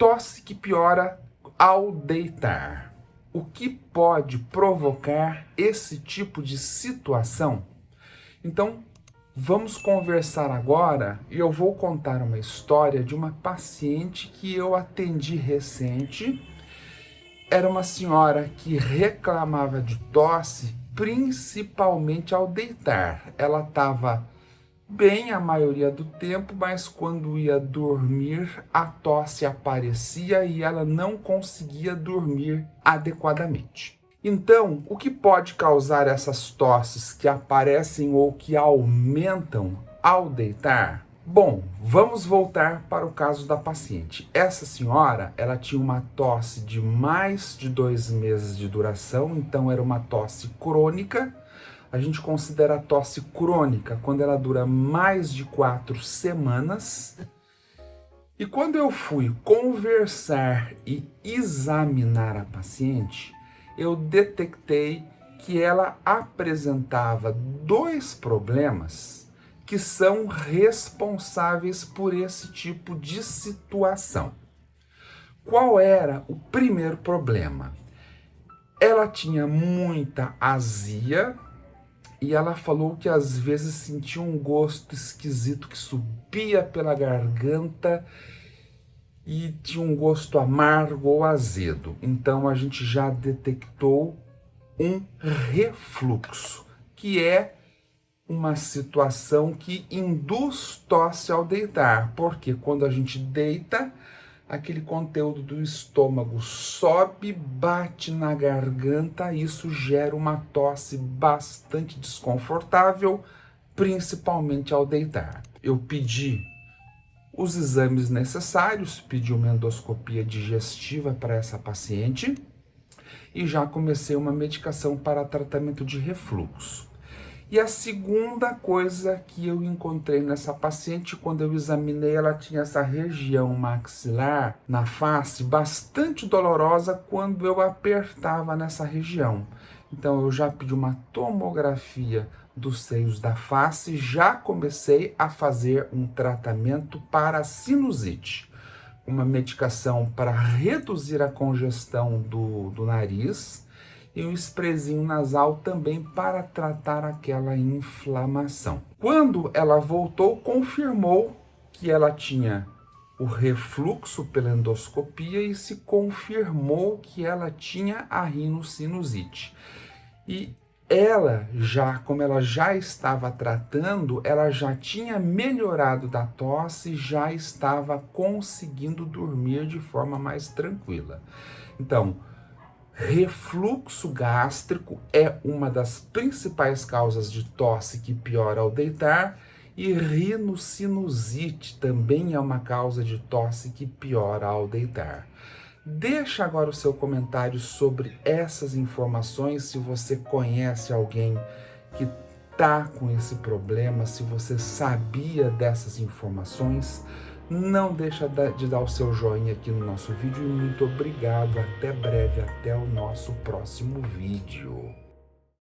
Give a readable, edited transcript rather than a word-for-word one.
Tosse que piora ao deitar. O que pode provocar esse tipo de situação? Então, vamos conversar agora e eu vou contar uma história de uma paciente que eu atendi recente. Era uma senhora que reclamava de tosse, principalmente ao deitar. Ela estava bem a maioria do tempo, mas quando ia dormir, a tosse aparecia e ela não conseguia dormir adequadamente. Então, o que pode causar essas tosses que aparecem ou que aumentam ao deitar? Bom, vamos voltar para o caso da paciente. Essa senhora, ela tinha uma tosse de mais de 2 meses de duração, então era uma tosse crônica. A gente considera a tosse crônica quando ela dura mais de 4 semanas. E quando eu fui conversar e examinar a paciente, eu detectei que ela apresentava 2 problemas que são responsáveis por esse tipo de situação. Qual era o primeiro problema? Ela tinha muita azia e ela falou que às vezes sentia um gosto esquisito que subia pela garganta e tinha um gosto amargo ou azedo. Então a gente já detectou um refluxo, que é uma situação que induz tosse ao deitar, porque quando a gente deita, aquele conteúdo do estômago sobe, bate na garganta, isso gera uma tosse bastante desconfortável, principalmente ao deitar. Eu pedi os exames necessários, pedi uma endoscopia digestiva para essa paciente e já comecei uma medicação para tratamento de refluxo. E a segunda coisa que eu encontrei nessa paciente, quando eu examinei, ela tinha essa região maxilar na face bastante dolorosa quando eu apertava nessa região. Então eu já pedi uma tomografia dos seios da face, já comecei a fazer um tratamento para sinusite. Uma medicação para reduzir a congestão do nariz, e um sprayzinho nasal também para tratar aquela inflamação. Quando ela voltou, confirmou que ela tinha o refluxo pela endoscopia e se confirmou que ela tinha a rinocinusite. E ela já, como ela já estava tratando, ela já tinha melhorado da tosse, já estava conseguindo dormir de forma mais tranquila. Então, refluxo gástrico é uma das principais causas de tosse que piora ao deitar, e rinocinusite também é uma causa de tosse que piora ao deitar. Deixa agora o seu comentário sobre essas informações, se você conhece alguém que está com esse problema, se você sabia dessas informações. Não deixa de dar o seu joinha aqui no nosso vídeo e muito obrigado. Até breve, até o nosso próximo vídeo.